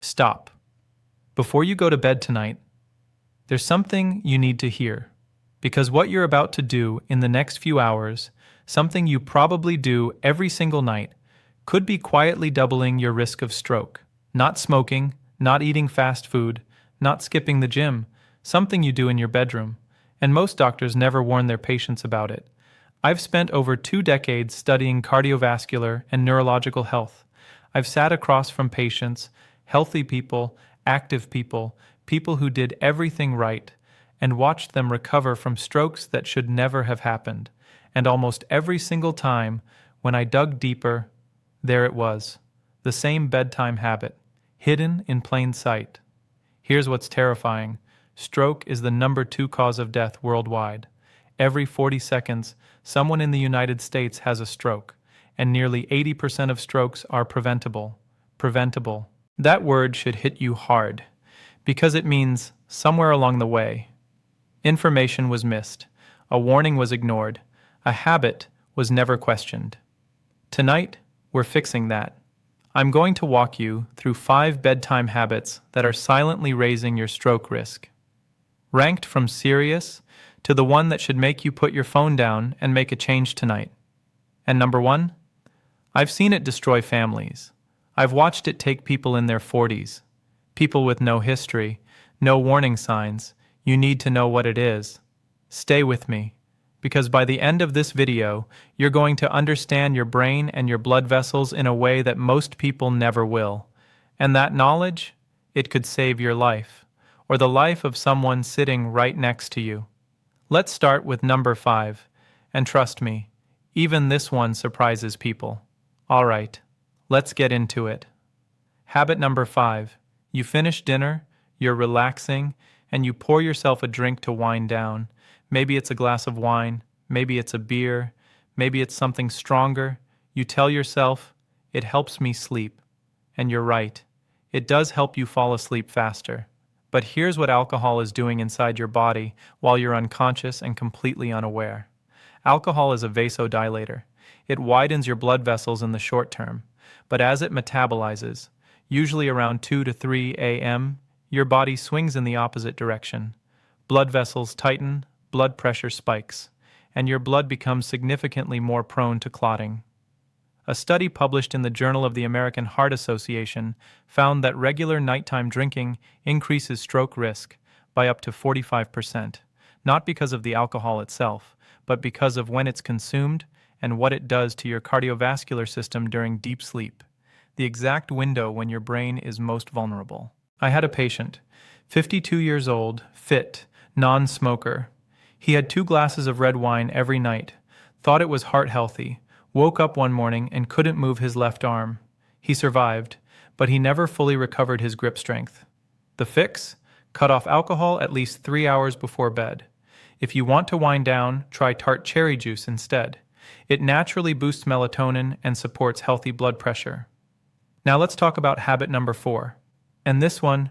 Stop. Before you go to bed tonight, there's something you need to hear. Because what you're about to do in the next few hours, something you probably do every single night, could be quietly doubling your risk of stroke. Not smoking, not eating fast food, not skipping the gym, something you do in your bedroom. And most doctors never warn their patients about it. I've spent over 2 decades studying cardiovascular and neurological health. I've sat across from patients, healthy people, active people, people who did everything right, and watched them recover from strokes that should never have happened. And almost every single time, when I dug deeper, there it was, the same bedtime habit, hidden in plain sight. Here's what's terrifying. Stroke is the number 2 cause of death worldwide. Every 40 seconds, someone in the United States has a stroke, and nearly 80% of strokes are preventable. Preventable. That word should hit you hard, because it means somewhere along the way, information was missed, a warning was ignored, a habit was never questioned. Tonight, we're fixing that. I'm going to walk you through 5 bedtime habits that are silently raising your stroke risk. Ranked from serious to the one that should make you put your phone down and make a change tonight. And number 1, I've seen it destroy families. I've watched it take people in their 40s. People with no history, no warning signs. You need to know what it is. Stay with me, because by the end of this video, you're going to understand your brain and your blood vessels in a way that most people never will. And that knowledge, it could save your life, or the life of someone sitting right next to you. Let's start with number 5, and trust me, even this one surprises people. All right, let's get into it. Habit number 5. You finish dinner, you're relaxing, and you pour yourself a drink to wind down. Maybe it's a glass of wine, maybe it's a beer, maybe it's something stronger. You tell yourself, it helps me sleep. And you're right, it does help you fall asleep faster. But here's what alcohol is doing inside your body while you're unconscious and completely unaware. Alcohol is a vasodilator. It widens your blood vessels in the short term, but as it metabolizes, usually around 2 to 3 a.m., your body swings in the opposite direction. Blood vessels tighten, blood pressure spikes, and your blood becomes significantly more prone to clotting. A study published in the Journal of the American Heart Association found that regular nighttime drinking increases stroke risk by up to 45%, not because of the alcohol itself, but because of when it's consumed and what it does to your cardiovascular system during deep sleep, the exact window when your brain is most vulnerable. I had a patient, 52 years old, fit, non-smoker. He had 2 glasses of red wine every night, thought it was heart healthy, woke up one morning and couldn't move his left arm. He survived, but he never fully recovered his grip strength. The fix? Cut off alcohol at least 3 hours before bed. If you want to wind down, try tart cherry juice instead. It naturally boosts melatonin and supports healthy blood pressure. Now let's talk about habit number 4. And this one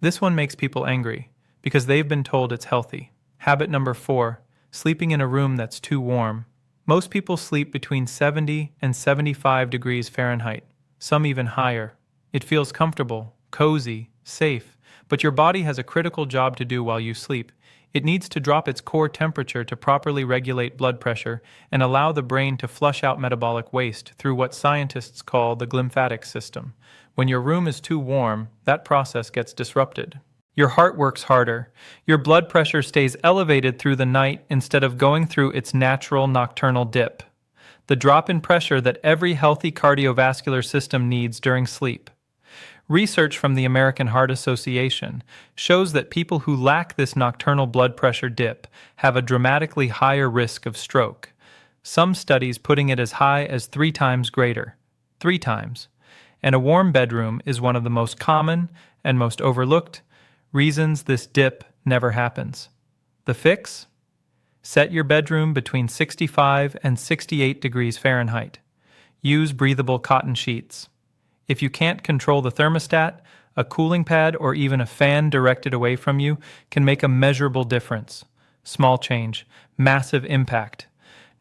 makes people angry, because they've been told it's healthy. Habit number 4, sleeping in a room that's too warm. Most people sleep between 70 and 75 degrees Fahrenheit, some even higher. It feels comfortable, cozy, safe, but your body has a critical job to do while you sleep. It needs to drop its core temperature to properly regulate blood pressure and allow the brain to flush out metabolic waste through what scientists call the glymphatic system. When your room is too warm, that process gets disrupted. Your heart works harder. Your blood pressure stays elevated through the night instead of going through its natural nocturnal dip. The drop in pressure that every healthy cardiovascular system needs during sleep. Research from the American Heart Association shows that people who lack this nocturnal blood pressure dip have a dramatically higher risk of stroke. Some studies putting it as high as 3 times greater. 3 times. And a warm bedroom is one of the most common and most overlooked reasons this dip never happens. The fix? Set your bedroom between 65 and 68 degrees Fahrenheit. Use breathable cotton sheets. If you can't control the thermostat, a cooling pad or even a fan directed away from you can make a measurable difference. Small change, massive impact.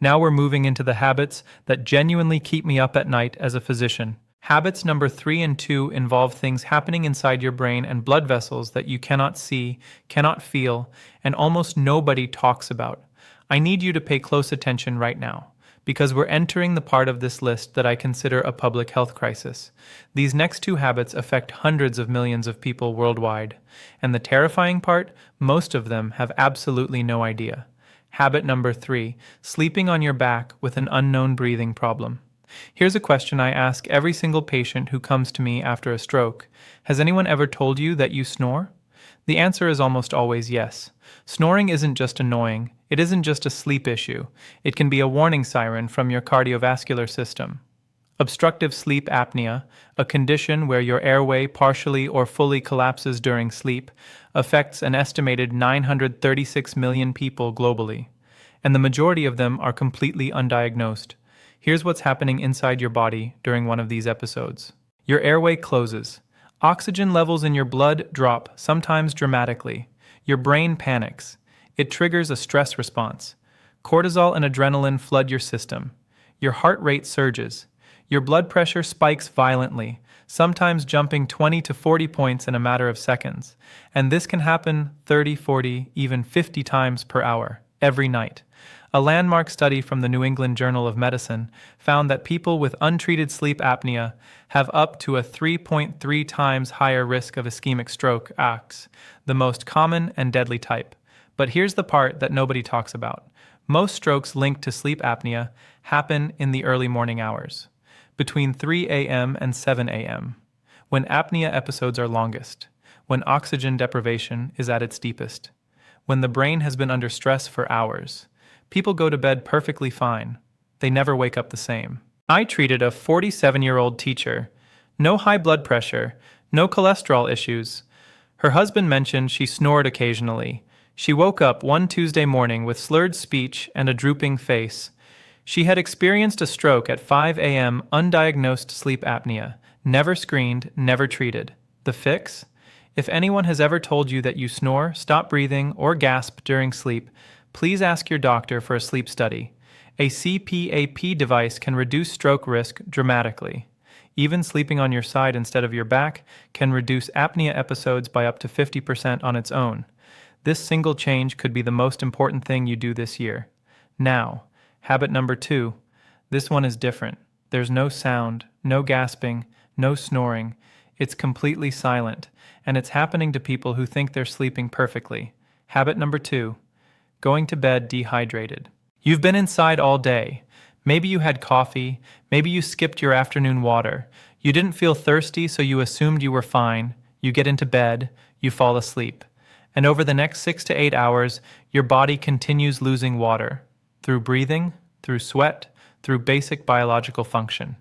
Now we're moving into the habits that genuinely keep me up at night as a physician. Habits number 3 and 2 involve things happening inside your brain and blood vessels that you cannot see, cannot feel, and almost nobody talks about. I need you to pay close attention right now, because we're entering the part of this list that I consider a public health crisis. These next 2 habits affect hundreds of millions of people worldwide, and the terrifying part, most of them have absolutely no idea. Habit number 3, sleeping on your back with an unknown breathing problem. Here's a question I ask every single patient who comes to me after a stroke. Has anyone ever told you that you snore? The answer is almost always yes. Snoring isn't just annoying. It isn't just a sleep issue. It can be a warning siren from your cardiovascular system. Obstructive sleep apnea, a condition where your airway partially or fully collapses during sleep, affects an estimated 936 million people globally, and the majority of them are completely undiagnosed. Here's what's happening inside your body during one of these episodes. Your airway closes. Oxygen levels in your blood drop, sometimes dramatically. Your brain panics. It triggers a stress response. Cortisol and adrenaline flood your system. Your heart rate surges. Your blood pressure spikes violently, sometimes jumping 20 to 40 points in a matter of seconds. And this can happen 30, 40, even 50 times per hour, every night. A landmark study from the New England Journal of Medicine found that people with untreated sleep apnea have up to a 3.3 times higher risk of ischemic stroke, ACS, the most common and deadly type. But here's the part that nobody talks about. Most strokes linked to sleep apnea happen in the early morning hours, between 3 a.m. and 7 a.m., when apnea episodes are longest, when oxygen deprivation is at its deepest, when the brain has been under stress for hours. People go to bed perfectly fine. They never wake up the same. I treated a 47-year-old teacher. No high blood pressure, no cholesterol issues. Her husband mentioned she snored occasionally. She woke up one Tuesday morning with slurred speech and a drooping face. She had experienced a stroke at 5 a.m., undiagnosed sleep apnea, never screened, never treated. The fix? If anyone has ever told you that you snore, stop breathing, or gasp during sleep, please ask your doctor for a sleep study. A CPAP device can reduce stroke risk dramatically. Even sleeping on your side instead of your back can reduce apnea episodes by up to 50% on its own. This single change could be the most important thing you do this year. Now, habit number 2. This one is different. There's no sound, no gasping, no snoring. It's completely silent, and it's happening to people who think they're sleeping perfectly. Habit number 2. Going to bed dehydrated. You've been inside all day. Maybe you had coffee, maybe you skipped your afternoon water. You didn't feel thirsty, so you assumed you were fine. You get into bed, you fall asleep. And over the next 6 to 8 hours, your body continues losing water. Through breathing, through sweat, through basic biological function.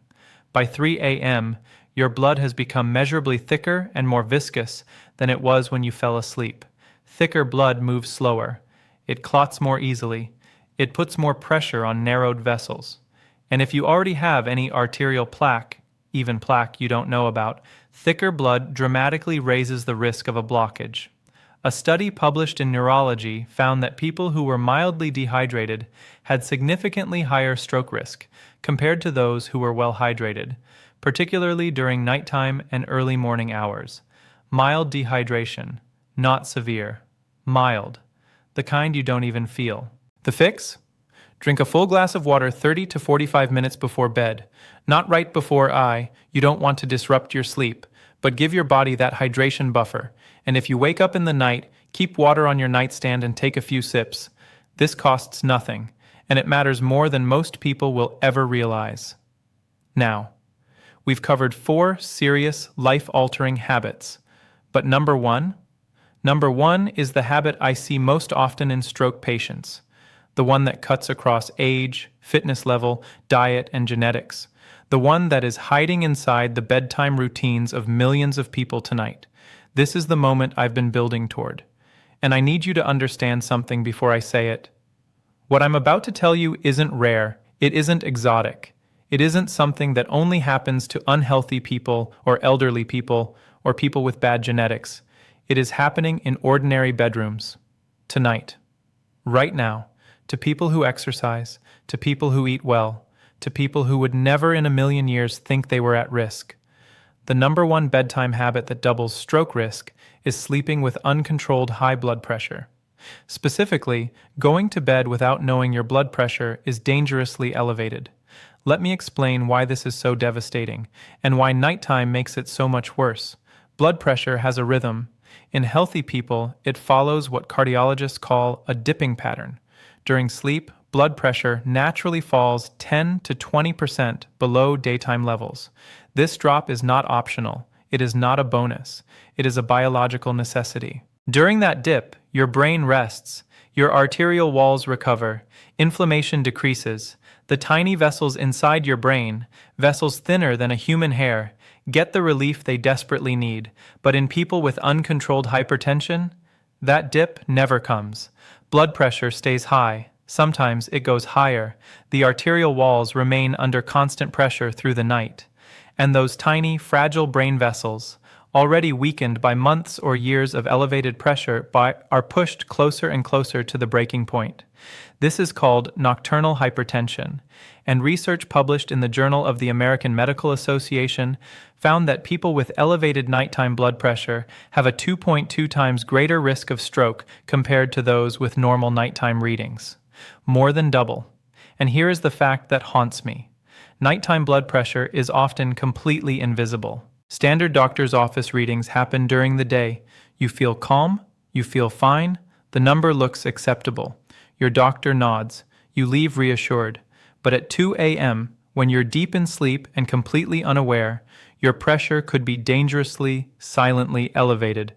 By 3 a.m., your blood has become measurably thicker and more viscous than it was when you fell asleep. Thicker blood moves slower. It clots more easily. It puts more pressure on narrowed vessels. And if you already have any arterial plaque, even plaque you don't know about, thicker blood dramatically raises the risk of a blockage. A study published in Neurology found that people who were mildly dehydrated had significantly higher stroke risk compared to those who were well hydrated, particularly during nighttime and early morning hours. Mild dehydration, not severe. Mild. The kind you don't even feel. The fix? Drink a full glass of water 30 to 45 minutes before bed. Not right before you don't want to disrupt your sleep, but give your body that hydration buffer. And if you wake up in the night, keep water on your nightstand and take a few sips. This costs nothing, and it matters more than most people will ever realize. Now, we've covered 4 serious, life-altering habits. But number 1 is the habit I see most often in stroke patients, the one that cuts across age, fitness level, diet, and genetics, the one that is hiding inside the bedtime routines of millions of people tonight. This is the moment I've been building toward. And I need you to understand something before I say it. What I'm about to tell you isn't rare, it isn't exotic. It isn't something that only happens to unhealthy people or elderly people or people with bad genetics. It is happening in ordinary bedrooms. Tonight. Right now. To people who exercise. To people who eat well. to people who would never in a million years think they were at risk. The number one bedtime habit that doubles stroke risk is sleeping with uncontrolled high blood pressure. Specifically, going to bed without knowing your blood pressure is dangerously elevated. Let me explain why this is so devastating, and why nighttime makes it so much worse. Blood pressure has a rhythm. In healthy people, it follows what cardiologists call a dipping pattern. During sleep, blood pressure naturally falls 10 to 20% below daytime levels. This drop is not optional. It is not a bonus. It is a biological necessity. During that dip, your brain rests, your arterial walls recover, inflammation decreases, the tiny vessels inside your brain, vessels thinner than a human hair, get the relief they desperately need. But in people with uncontrolled hypertension, that dip never comes. Blood pressure stays high. Sometimes it goes higher. The arterial walls remain under constant pressure through the night. And those tiny, fragile brain vessels, already weakened by months or years of elevated pressure, are pushed closer and closer to the breaking point. This is called nocturnal hypertension, and research published in the Journal of the American Medical Association found that people with elevated nighttime blood pressure have a 2.2 times greater risk of stroke compared to those with normal nighttime readings. More than double. And here is the fact that haunts me. Nighttime blood pressure is often completely invisible. Standard doctor's office readings happen during the day. You feel calm, you feel fine, the number looks acceptable. Your doctor nods, you leave reassured. But at 2 a.m., when you're deep in sleep and completely unaware, your pressure could be dangerously, silently elevated.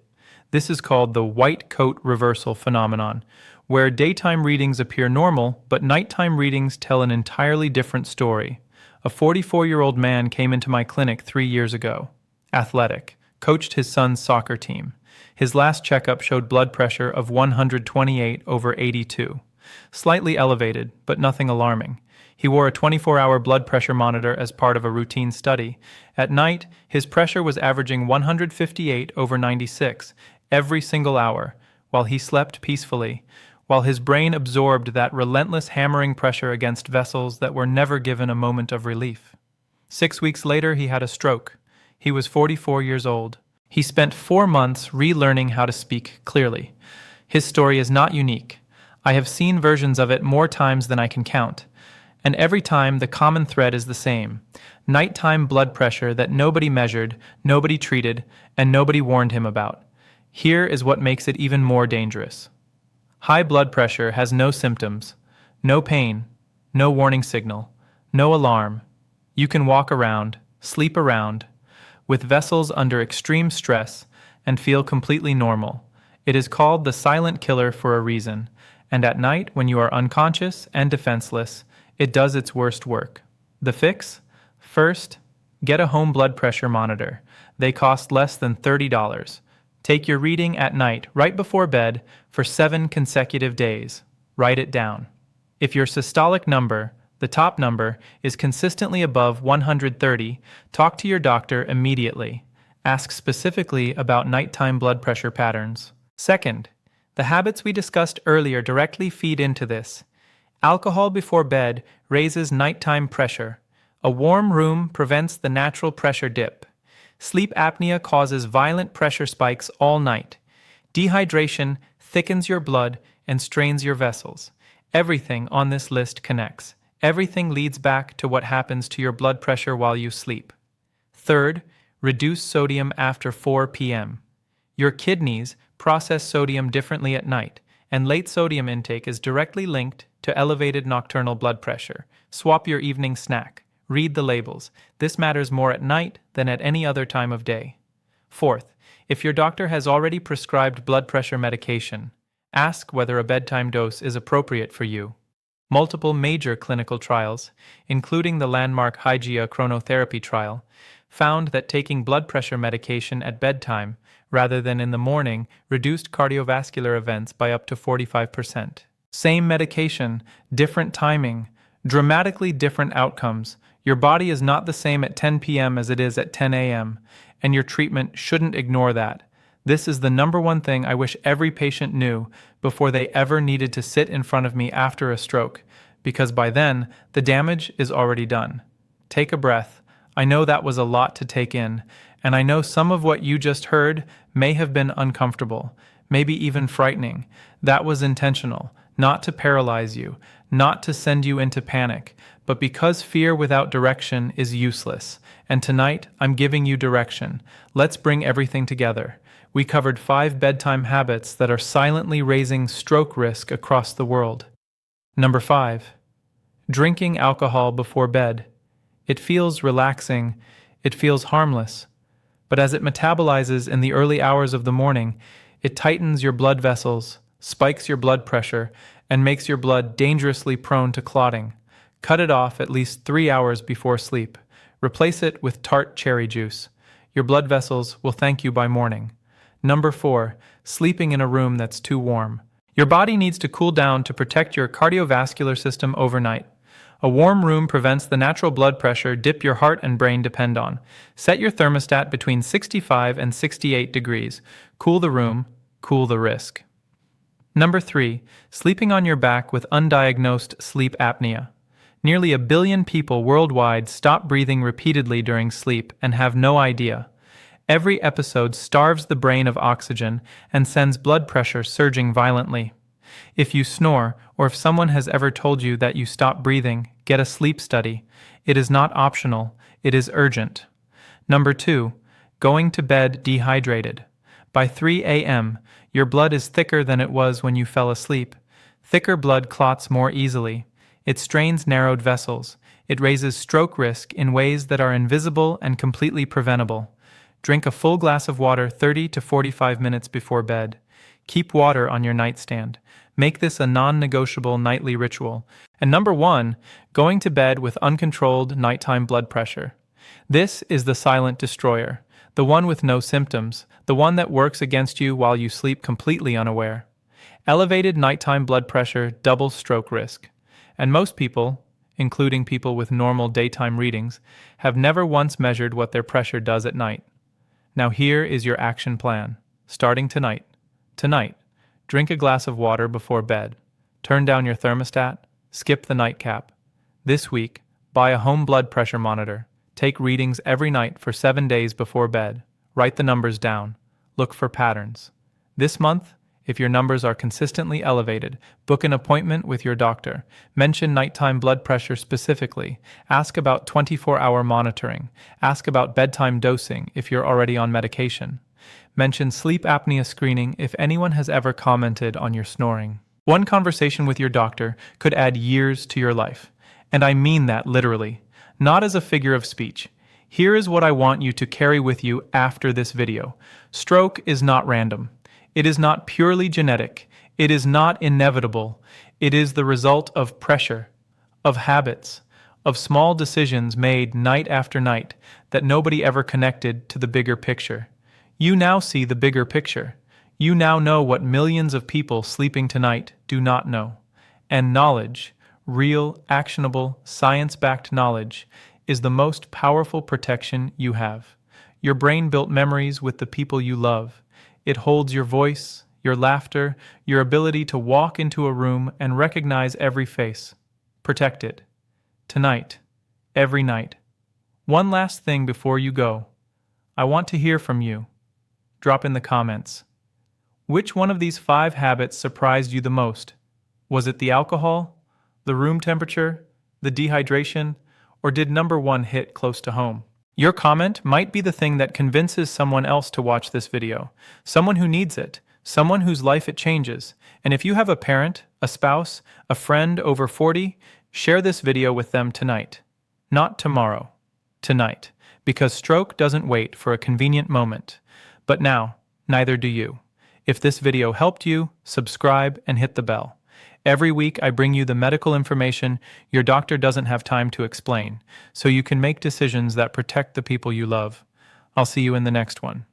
This is called the white coat reversal phenomenon, where daytime readings appear normal, but nighttime readings tell an entirely different story. A 44-year-old man came into my clinic 3 years ago. Athletic, coached his son's soccer team. His last checkup showed blood pressure of 128/82. Slightly elevated, but nothing alarming. He wore a 24-hour blood pressure monitor as part of a routine study. At night, his pressure was averaging 158/96 every single hour, while he slept peacefully, while his brain absorbed that relentless hammering pressure against vessels that were never given a moment of relief. 6 weeks later, he had a stroke. He was 44 years old. He spent 4 months relearning how to speak clearly. His story is not unique. I have seen versions of it more times than I can count. And every time, the common thread is the same. Nighttime blood pressure that nobody measured, nobody treated, and nobody warned him about. Here is what makes it even more dangerous. High blood pressure has no symptoms, no pain, no warning signal, no alarm. You can walk around, sleep around, with vessels under extreme stress, and feel completely normal. It is called the silent killer for a reason, and at night, when you are unconscious and defenseless, it does its worst work. The fix? First, get a home blood pressure monitor. They cost less than $30. Take your reading at night, right before bed, for 7 consecutive days. Write it down. If your systolic number, the top number, is consistently above 130, talk to your doctor immediately. Ask specifically about nighttime blood pressure patterns. Second, the habits we discussed earlier directly feed into this. Alcohol before bed raises nighttime pressure. A warm room prevents the natural pressure dip. Sleep apnea causes violent pressure spikes all night. Dehydration thickens your blood and strains your vessels. Everything on this list connects. Everything leads back to what happens to your blood pressure while you sleep. Third, reduce sodium after 4 p.m. Your kidneys process sodium differently at night, and late sodium intake is directly linked to elevated nocturnal blood pressure. Swap your evening snack. Read the labels. This matters more at night than at any other time of day. Fourth, if your doctor has already prescribed blood pressure medication, ask whether a bedtime dose is appropriate for you. Multiple major clinical trials, including the landmark Hygia chronotherapy trial, found that taking blood pressure medication at bedtime rather than in the morning reduced cardiovascular events by up to 45%. Same medication, different timing, dramatically different outcomes. Your body is not the same at 10 p.m. as it is at 10 a.m., and your treatment shouldn't ignore that. This is the number one thing I wish every patient knew before they ever needed to sit in front of me after a stroke. because by then, the damage is already done. Take a breath. I know that was a lot to take in, and I know some of what you just heard may have been uncomfortable, maybe even frightening. That was intentional, not to paralyze you, not to send you into panic, but because fear without direction is useless. And tonight, I'm giving you direction. Let's bring everything together. We covered 5 bedtime habits that are silently raising stroke risk across the world. Number 5. Drinking alcohol before bed. It feels relaxing, it feels harmless, but as it metabolizes in the early hours of the morning, it tightens your blood vessels, spikes your blood pressure, and makes your blood dangerously prone to clotting. Cut it off at least 3 hours before sleep. Replace it with tart cherry juice. Your blood vessels will thank you by morning. Number 4. Sleeping in a room that's too warm. Your body needs to cool down to protect your cardiovascular system overnight. A warm room prevents the natural blood pressure dip your heart and brain depend on. Set your thermostat between 65 and 68 degrees. Cool the room, cool the risk. Number 3. Sleeping on your back with undiagnosed sleep apnea. Nearly 1 billion people worldwide stop breathing repeatedly during sleep and have no idea. Every episode starves the brain of oxygen and sends blood pressure surging violently. If you snore, or if someone has ever told you that you stop breathing, get a sleep study. It is not optional, it is urgent. Number 2. Going to bed dehydrated. By 3 a.m., your blood is thicker than it was when you fell asleep. Thicker blood clots more easily. It strains narrowed vessels. It raises stroke risk in ways that are invisible and completely preventable. Drink a full glass of water 30 to 45 minutes before bed. Keep water on your nightstand. Make this a non-negotiable nightly ritual. And number 1, going to bed with uncontrolled nighttime blood pressure. This is the silent destroyer, the one with no symptoms, the one that works against you while you sleep completely unaware. Elevated nighttime blood pressure doubles stroke risk. And most people, including people with normal daytime readings, have never once measured what their pressure does at night. Now here is your action plan, starting tonight. Tonight, drink a glass of water before bed. Turn down your thermostat. Skip the nightcap. This week, buy a home blood pressure monitor. Take readings every night for 7 days before bed. Write the numbers down. Look for patterns. This month, if your numbers are consistently elevated, book an appointment with your doctor. Mention nighttime blood pressure specifically. Ask about 24-hour monitoring. Ask about bedtime dosing if you're already on medication. Mention sleep apnea screening if anyone has ever commented on your snoring. One conversation with your doctor could add years to your life. And I mean that literally, not as a figure of speech. Here is what I want you to carry with you after this video. Stroke is not random. It is not purely genetic. It is not inevitable. It is the result of pressure, of habits, of small decisions made night after night that nobody ever connected to the bigger picture. You now see the bigger picture. You now know what millions of people sleeping tonight do not know. And knowledge, real, actionable, science-backed knowledge, is the most powerful protection you have. Your brain built memories with the people you love. It holds your voice, your laughter, your ability to walk into a room and recognize every face. Protect it. Tonight. Every night. One last thing before you go. I want to hear from you. Drop in the comments. Which one of these 5 habits surprised you the most? Was it the alcohol, the room temperature, the dehydration, or did number 1 hit close to home? Your comment might be the thing that convinces someone else to watch this video, someone who needs it, someone whose life it changes. And if you have a parent, a spouse, a friend over 40, share this video with them tonight. Not tomorrow. Tonight. Because stroke doesn't wait for a convenient moment. But now, neither do you. If this video helped you, subscribe and hit the bell. Every week I bring you the medical information your doctor doesn't have time to explain, so you can make decisions that protect the people you love. I'll see you in the next one.